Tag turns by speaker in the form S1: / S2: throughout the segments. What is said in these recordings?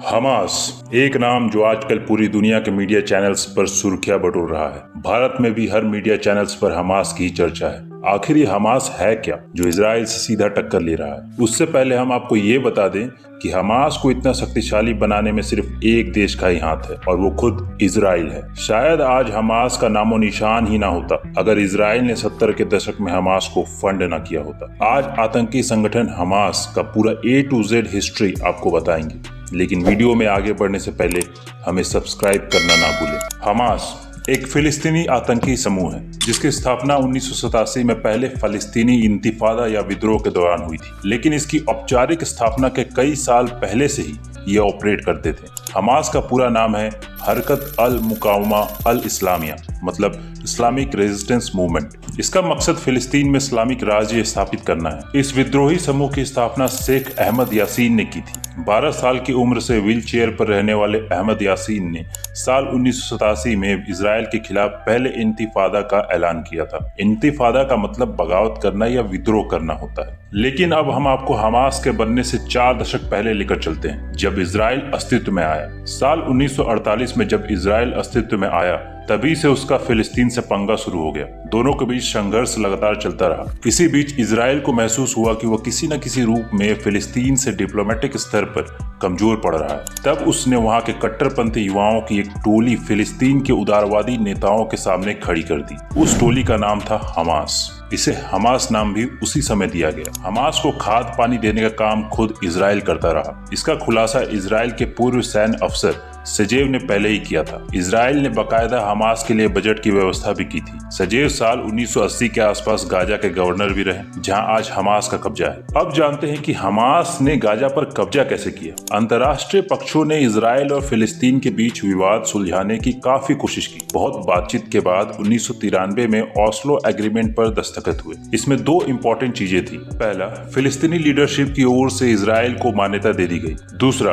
S1: Hamas एक नाम जो आजकल पूरी दुनिया के मीडिया चैनल्स पर सुर्खियां बटोर रहा है। भारत में भी हर मीडिया चैनल्स पर हमास की ही चर्चा है। आखिर ये हमास है क्या जो इजराइल से सीधा टक्कर ले रहा है? उससे पहले हम आपको ये बता दें कि हमास को इतना शक्तिशाली बनाने में सिर्फ एक देश का ही हाथ है और वो खुद इजराइल है। शायद आज हमास का नामो निशान ही ना होता अगर इजराइल ने 70 के दशक में हमास को फंड न किया होता। आज आतंकी संगठन हमास का पूरा A to Z हिस्ट्री आपको बताएंगे, लेकिन वीडियो में आगे बढ़ने से पहले हमें सब्सक्राइब करना ना भूलें। हमास एक फिलिस्तीनी आतंकी समूह है जिसकी स्थापना 1987 में पहले फलस्तीनी इंतिफादा या विद्रोह के दौरान हुई थी, लेकिन इसकी औपचारिक स्थापना के कई साल पहले से ही ये ऑपरेट करते थे। हमास का पूरा नाम है हरकत अल मुकावमा अल इस्लामिया, मतलब इस्लामिक रेजिस्टेंस मूवमेंट। इसका मकसद फिलिस्तीन में इस्लामिक राज्य स्थापित करना है। इस विद्रोही समूह की स्थापना शेख अहमद यासीन ने की थी। 12 साल की उम्र से व्हील चेयर पर रहने वाले अहमद यासीन ने साल 1987 में इजराइल के खिलाफ पहले इंतिफादा का ऐलान किया था। इंतिफादा का मतलब बगावत करना या विद्रोह करना होता है। लेकिन अब हम आपको हमास के बनने से 4 दशक पहले लेकर चलते हैं, जब इजराइल अस्तित्व में आया। साल 1948 में जब इजराइल अस्तित्व में आया तभी से उसका फिलिस्तीन से पंगा शुरू हो गया। दोनों के बीच संघर्ष लगातार चलता रहा। इसी बीच इजराइल को महसूस हुआ कि वह किसी न किसी रूप में फिलिस्तीन से डिप्लोमेटिक स्तर पर कमजोर पड़ रहा है। तब उसने वहां के कट्टरपंथी युवाओं की एक टोली फिलिस्तीन के उदारवादी नेताओं के सामने खड़ी कर दी। उस टोली का नाम था हमास। इसे हमास नाम भी उसी समय दिया गया। हमास को खाद पानी देने का काम खुद इजराइल करता रहा। इसका खुलासा इजराइल के पूर्व सैन्य अफसर सजेव ने पहले ही किया था। इजराइल ने बाकायदा हमास के लिए बजट की व्यवस्था भी की थी। सजेव साल 1980 के आसपास गाजा के गवर्नर भी रहे, जहां आज हमास का कब्जा है। अब जानते हैं कि हमास ने गाजा पर कब्जा कैसे किया। अंतर्राष्ट्रीय पक्षों ने इजराइल और फिलिस्तीन के बीच विवाद सुलझाने की काफी कोशिश की। बहुत बातचीत के बाद 1993 में ओस्लो एग्रीमेंट पर दस्तखत हुए। इसमें 2 इम्पोर्टेंट चीजें थी। पहला, फिलिस्तीनी लीडरशिप की ओर से इजराइल को मान्यता दे दी गई। दूसरा,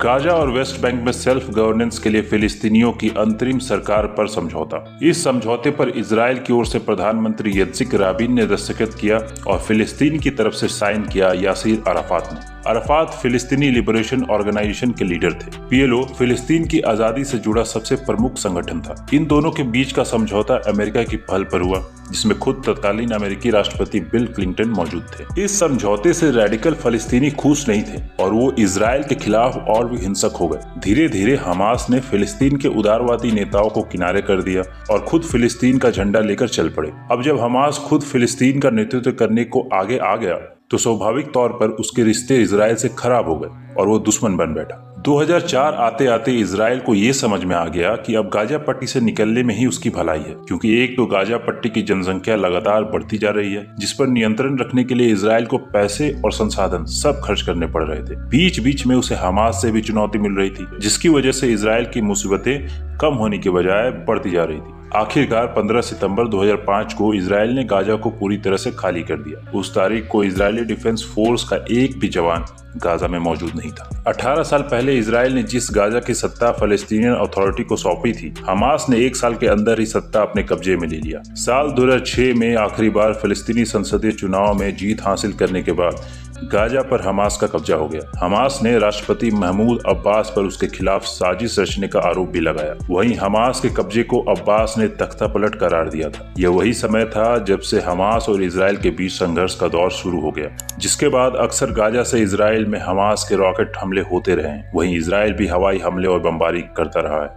S1: गाजा और वेस्ट बैंक में सेल्फ गवर्नेंस के लिए फिलिस्तीनियों की अंतरिम सरकार पर समझौता। इस समझौते पर इजराइल की ओर से प्रधानमंत्री यत्सिक राबिन ने दस्तखत किया और फिलिस्तीन की तरफ से साइन किया यासिर अराफात ने। अराफात फिलिस्तीनी लिबरेशन ऑर्गेनाइजेशन के लीडर थे। PLO फिलिस्तीन की आजादी से जुड़ा सबसे प्रमुख संगठन था। इन दोनों के बीच का समझौता अमेरिका की पहल पर हुआ, जिसमें खुद तत्कालीन अमेरिकी राष्ट्रपति बिल क्लिंटन मौजूद थे। इस समझौते से रेडिकल फलस्तीनी खुश नहीं थे और वो इजराइल के खिलाफ और भी हिंसक हो गए। धीरे धीरे हमास ने फिलिस्तीन के उदारवादी नेताओं को किनारे कर दिया और खुद फिलिस्तीन का झंडा लेकर चल पड़े। अब जब हमास खुद फिलिस्तीन का नेतृत्व करने को आगे आ गया तो स्वाभाविक तौर पर उसके रिश्ते इजराइल से खराब हो गए और वो दुश्मन बन बैठा। 2004 आते आते इजराइल को ये समझ में आ गया कि अब गाजा पट्टी से निकलने में ही उसकी भलाई है, क्योंकि एक तो गाजा पट्टी की जनसंख्या लगातार बढ़ती जा रही है, जिस पर नियंत्रण रखने के लिए इजराइल को पैसे और संसाधन सब खर्च करने पड़ रहे थे। बीच बीच में उसे हमास से भी चुनौती मिल रही थी, जिसकी वजह से इजराइल की मुसीबतें कम होने की बजाय बढ़ती जा रही थी। आखिरकार 15 सितंबर 2005 को इजराइल ने गाजा को पूरी तरह से खाली कर दिया। उस तारीख को इजरायली डिफेंस फोर्स का एक भी जवान गाजा में मौजूद नहीं था। 18 साल पहले इजराइल ने जिस गाजा की सत्ता फलस्तीनियन अथॉरिटी को सौंपी थी, हमास ने 1 साल के अंदर ही सत्ता अपने कब्जे में ले लिया। साल 2006 में आखिरी बार फिलिस्तीनी संसदीय चुनाव में जीत हासिल करने के बाद गाजा पर हमास का कब्जा हो गया। हमास ने राष्ट्रपति महमूद अब्बास पर उसके खिलाफ साजिश रचने का आरोप भी लगाया। वहीं हमास के कब्जे को अब्बास ने तख्तापलट करार दिया था। यह वही समय था जब से हमास और इजराइल के बीच संघर्ष का दौर शुरू हो गया, जिसके बाद अक्सर गाजा से इजराइल में हमास के रॉकेट हमले होते रहे। वहीं इजराइल भी हवाई हमले और बमबारी करता रहा है।